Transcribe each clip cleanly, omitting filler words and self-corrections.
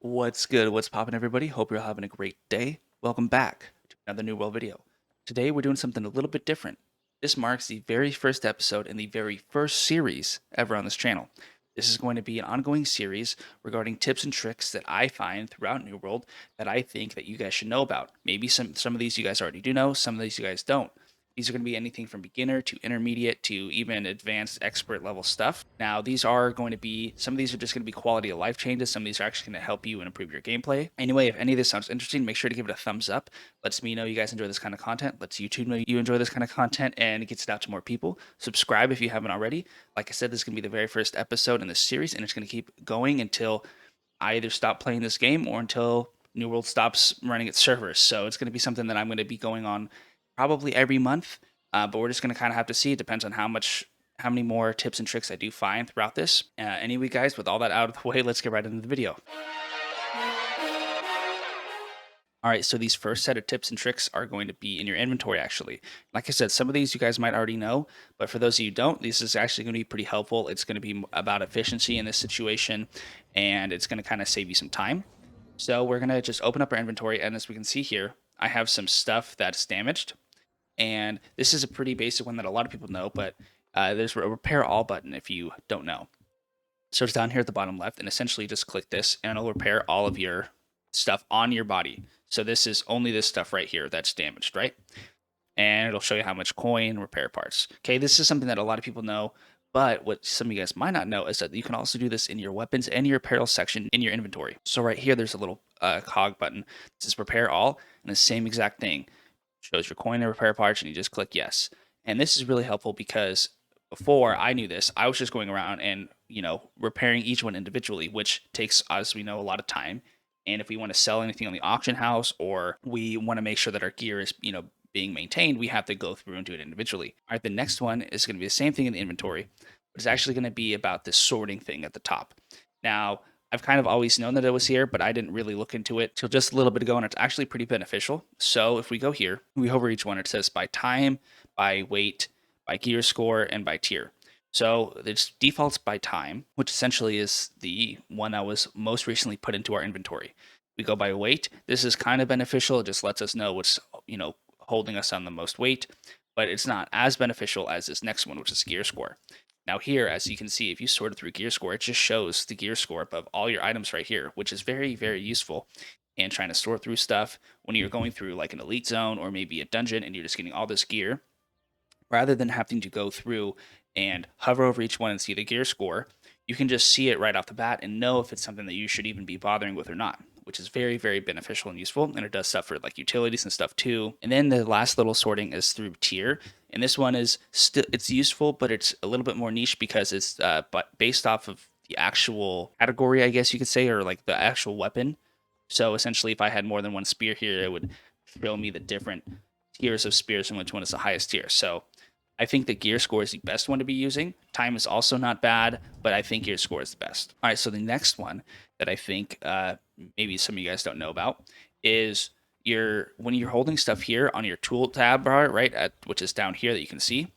What's good? What's poppin', everybody? Hope you're having a great day. Welcome back to another New World video. Today, we're doing something a little bit different. This marks the very first episode in the very first series ever on this channel. This is going to be an ongoing series regarding tips and tricks that I find throughout New World that I think that you guys should know about. Maybe some of these you guys already do know, some of these you guys don't. These are going to be anything from beginner to intermediate to even advanced expert level stuff. Now, these are going to be, some of these are just going to be quality of life changes. Some of these are actually going to help you and improve your gameplay. Anyway, if any of this sounds interesting, make sure to give it a thumbs up. Lets me know you guys enjoy this kind of content. Lets YouTube know you enjoy this kind of content, and it gets it out to more people. Subscribe if you haven't already. Like I said, this is going to be the very first episode in this series, and it's going to keep going until I either stop playing this game or until New World stops running its servers. So it's going to be something that I'm going to be going on probably every month. But we're just going to kind of have to see. It depends on how many more tips and tricks I do find throughout this. Anyway, guys, with all that out of the way, let's get right into the video. All right, so these first set of tips and tricks are going to be in your inventory, actually. Like I said, some of these you guys might already know, but for those of you who don't, this is actually going to be pretty helpful. It's going to be about efficiency in this situation, and it's going to kind of save you some time. So we're going to just open up our inventory, and as we can see here, I have some stuff that's damaged. And this is a pretty basic one that a lot of people know, but there's a repair all button if you don't know. So it's down here at the bottom left, and essentially just click this, and it'll repair all of your stuff on your body. So this is only this stuff right here that's damaged, right? And it'll show you how much coin, repair parts. Okay, this is something that a lot of people know, but what some of you guys might not know is that you can also do this in your weapons and your apparel section in your inventory. So right here, there's a little cog button. This is repair all, and the same exact thing. Shows your coin and repair parts, and you just click yes. And this is really helpful because before I knew this, I was just going around and, repairing each one individually, which takes, as we know, a lot of time. And if we want to sell anything on the auction house, or we want to make sure that our gear is, being maintained, we have to go through and do it individually. All right, the next one is going to be the same thing in the inventory, but it's actually going to be about this sorting thing at the top. Now, I've kind of always known that it was here, but I didn't really look into it till just a little bit ago, and it's actually pretty beneficial. So if we go here, we hover each one, it says by time, by weight, by gear score, and by tier. So it defaults by time, which essentially is the one that was most recently put into our inventory. We go by weight. This is kind of beneficial. It just lets us know what's, holding us on the most weight, but it's not as beneficial as this next one, which is gear score. Now here, as you can see, if you sort it through gear score, it just shows the gear score above all your items right here, which is very, very useful in trying to sort through stuff when you're going through like an elite zone or maybe a dungeon and you're just getting all this gear. Rather than having to go through and hover over each one and see the gear score, you can just see it right off the bat and know if it's something that you should even be bothering with or not, which is very, very beneficial and useful. And it does stuff for like utilities and stuff too. And then the last little sorting is through tier. And this one is still, it's useful, but it's a little bit more niche because it's but based off of the actual category, I guess you could say, or like the actual weapon. So essentially, if I had more than one spear here, it would show me the different tiers of spears and which one is the highest tier. So I think the gear score is the best one to be using. Time is also not bad, but I think gear score is the best. All right, so the next one that I think maybe some of you guys don't know about is when you're holding stuff here on your tool tab bar, right, which is down here that you can see.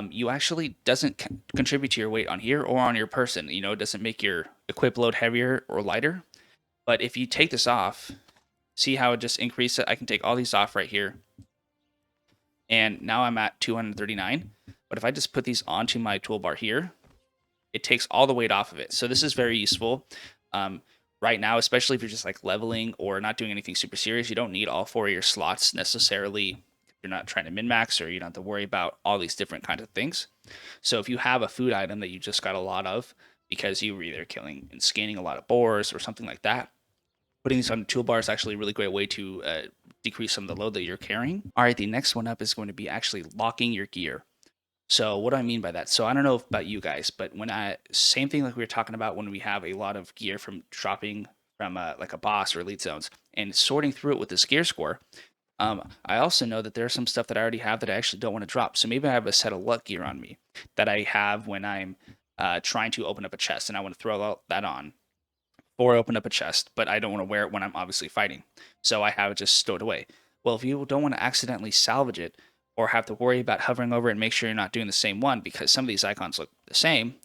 You actually doesn't contribute to your weight on here or on your person. It doesn't make your equip load heavier or lighter. But if you take this off, see how it just increased it? I can take all these off right here, and now I'm at 239. But if I just put these onto my toolbar here, it takes all the weight off of it. So this is very useful right now, especially if you're just like leveling or not doing anything super serious. You don't need all four of your slots necessarily. You're not trying to min max, or you don't have to worry about all these different kinds of things. So if you have a food item that you just got a lot of because you were either killing and scanning a lot of boars or something like that, putting these on the toolbar is actually a really great way to decrease some of the load that you're carrying. All right, the next one up is going to be actually locking your gear. So what do I mean by that? So I don't know about you guys, but same thing like we were talking about when we have a lot of gear from dropping from like a boss or elite zones and sorting through it with this gear score. I also know that there's some stuff that I already have that I actually don't want to drop. So maybe I have a set of luck gear on me that I have when I'm trying to open up a chest and I want to throw that on or open up a chest, but I don't want to wear it when I'm obviously fighting. So I have it just stowed away. Well, if you don't want to accidentally salvage it or have to worry about hovering over it and make sure you're not doing the same one because some of these icons look the same,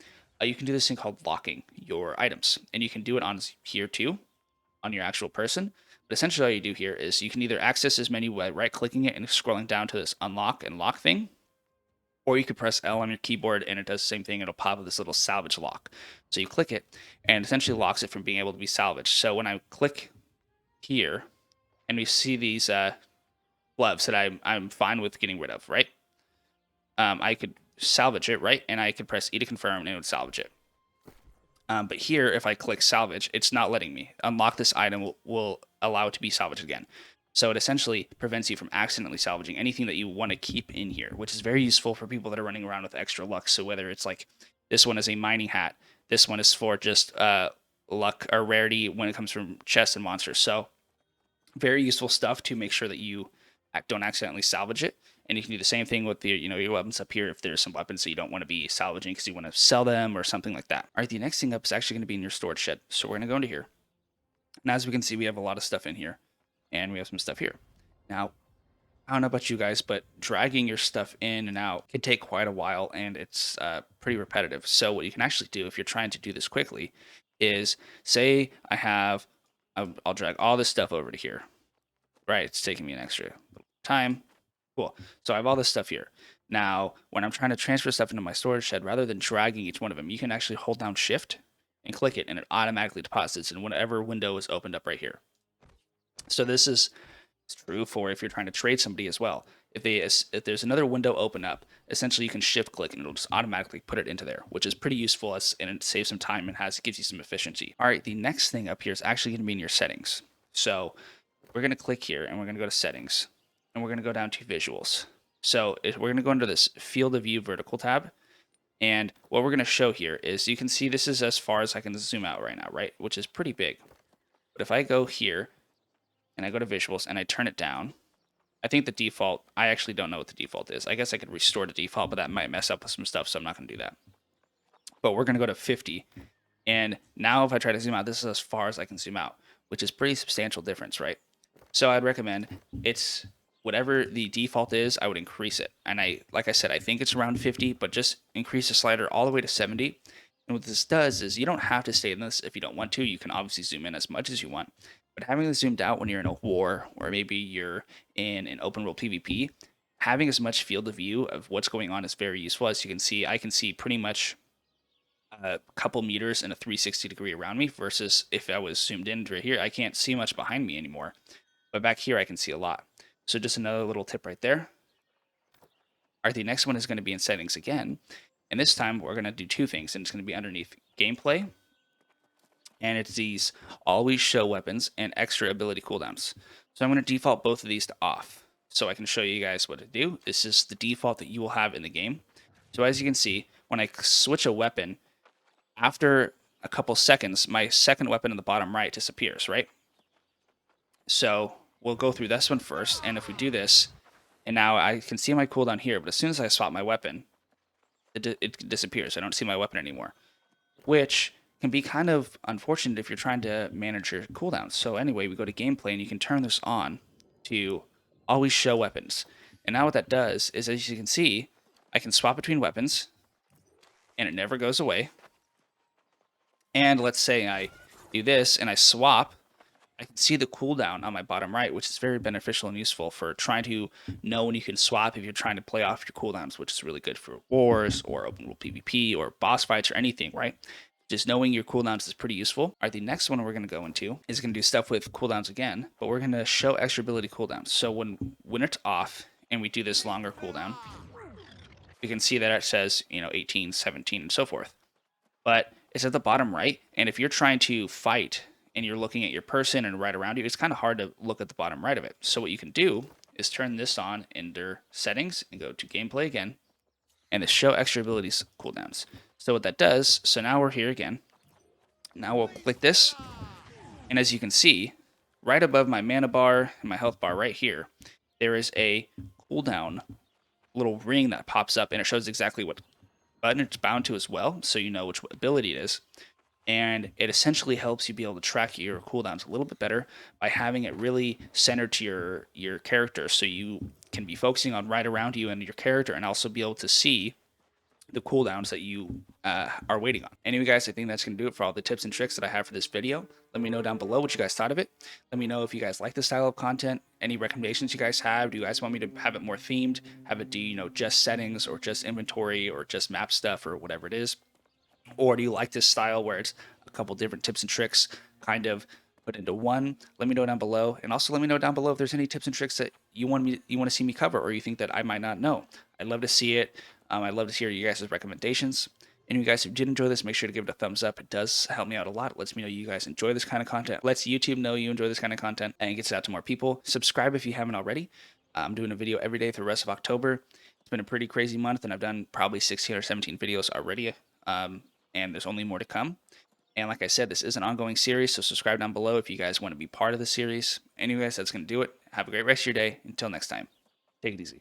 you can do this thing called locking your items. And you can do it on here too. on your actual person. But essentially all you do here is you can either access this menu by right-clicking it and scrolling down to this unlock and lock thing, or you could press L on your keyboard and it does the same thing. It'll pop up this little salvage lock. So you click it and essentially locks it from being able to be salvaged. So when I click here and we see these gloves that I'm fine with getting rid of, right? I could salvage it, right? And I could press E to confirm and it would salvage it. But here, if I click salvage, it's not letting me. Unlock this item will allow it to be salvaged again. So it essentially prevents you from accidentally salvaging anything that you want to keep in here, which is very useful for people that are running around with extra luck. So whether it's like this one is a mining hat, this one is for just luck or rarity when it comes from chests and monsters. So very useful stuff to make sure that you don't accidentally salvage it. And you can do the same thing with your weapons up here if there's some weapons that you don't want to be salvaging because you want to sell them or something like that. All right, the next thing up is actually going to be in your storage shed. So we're going to go into here. And as we can see, we have a lot of stuff in here. And we have some stuff here. Now, I don't know about you guys, but dragging your stuff in and out can take quite a while and it's pretty repetitive. So what you can actually do if you're trying to do this quickly is say I'll drag all this stuff over to here. Right, it's taking me an extra time. Cool. So I have all this stuff here. Now, when I'm trying to transfer stuff into my storage shed, rather than dragging each one of them, you can actually hold down Shift and click it, and it automatically deposits in whatever window is opened up right here. So this is true for if you're trying to trade somebody as well. If there's another window open up, essentially you can shift click and it'll just automatically put it into there, which is pretty useful and it saves some time and gives you some efficiency. All right, the next thing up here is actually going to be in your settings. So we're going to click here and we're going to go to settings and we're going to go down to visuals. So we're going to go under this field of view vertical tab. And what we're going to show here is you can see this is as far as I can zoom out right now, right? Which is pretty big. But if I go here and I go to visuals and I turn it down, I think the default, I actually don't know what the default is. I guess I could restore the default, but that might mess up with some stuff. So I'm not going to do that. But we're going to go to 50. And now if I try to zoom out, this is as far as I can zoom out, which is pretty substantial difference, right? So I'd recommend it's whatever the default is, I would increase it. And like I said, I think it's around 50, but just increase the slider all the way to 70. And what this does is you don't have to stay in this if you don't want to. You can obviously zoom in as much as you want. But having it zoomed out when you're in a war or maybe you're in an open world PvP, having as much field of view of what's going on is very useful. As you can see, I can see pretty much a couple meters in a 360-degree around me versus if I was zoomed in right here, I can't see much behind me anymore. But back here, I can see a lot. So just another little tip right there. All right, the next one is going to be in settings again. And this time we're going to do two things. And it's going to be underneath gameplay. And it's these always show weapons and extra ability cooldowns. So I'm going to default both of these to off. So I can show you guys what to do. This is the default that you will have in the game. So as you can see, when I switch a weapon, after a couple seconds, my second weapon in the bottom right disappears, right? So we'll go through this one first, and if we do this, and now I can see my cooldown here, but as soon as I swap my weapon, it disappears. I don't see my weapon anymore, which can be kind of unfortunate if you're trying to manage your cooldowns. So anyway, we go to gameplay, and you can turn this on to always show weapons. And now what that does is, as you can see, I can swap between weapons, and it never goes away. And let's say I do this, and I swap, I can see the cooldown on my bottom right, which is very beneficial and useful for trying to know when you can swap if you're trying to play off your cooldowns, which is really good for wars or open world PvP or boss fights or anything, right? Just knowing your cooldowns is pretty useful. All right, the next one we're going to go into is going to do stuff with cooldowns again, but we're going to show extra ability cooldowns. So when it's off and we do this longer cooldown, we can see that it says, 18, 17, and so forth. But it's at the bottom right, and if you're trying to fight and you're looking at your person and right around you, it's kind of hard to look at the bottom right of it. So what you can do is turn this on under settings and go to gameplay again, and the show extra abilities cooldowns. So what that does, so now we're here again. Now we'll click this, and as you can see, right above my mana bar and my health bar right here, there is a cooldown little ring that pops up, and it shows exactly what button it's bound to as well, so you know which ability it is. And it essentially helps you be able to track your cooldowns a little bit better by having it really centered to your character, so you can be focusing on right around you and your character, and also be able to see the cooldowns that you are waiting on. Anyway, guys, I think that's going to do it for all the tips and tricks that I have for this video. Let me know down below what you guys thought of it. Let me know if you guys like this style of content. Any recommendations you guys have? Do you guys want me to have it more themed? Have it do, just settings or just inventory or just map stuff or whatever it is? Or do you like this style where it's a couple different tips and tricks kind of put into one? Let me know down below. And also let me know down below if there's any tips and tricks that you want to see me cover or you think that I might not know. I'd love to see it. I'd love to hear you guys' recommendations. And you guys who did enjoy this, make sure to give it a thumbs up. It does help me out a lot. It lets me know you guys enjoy this kind of content. Lets YouTube know you enjoy this kind of content and it gets it out to more people. Subscribe if you haven't already. I'm doing a video every day for the rest of October. It's been a pretty crazy month, and I've done probably 16 or 17 videos already. And there's only more to come. And like I said, this is an ongoing series, so subscribe down below if you guys want to be part of the series. Anyways, that's going to do it. Have a great rest of your day. Until next time, take it easy.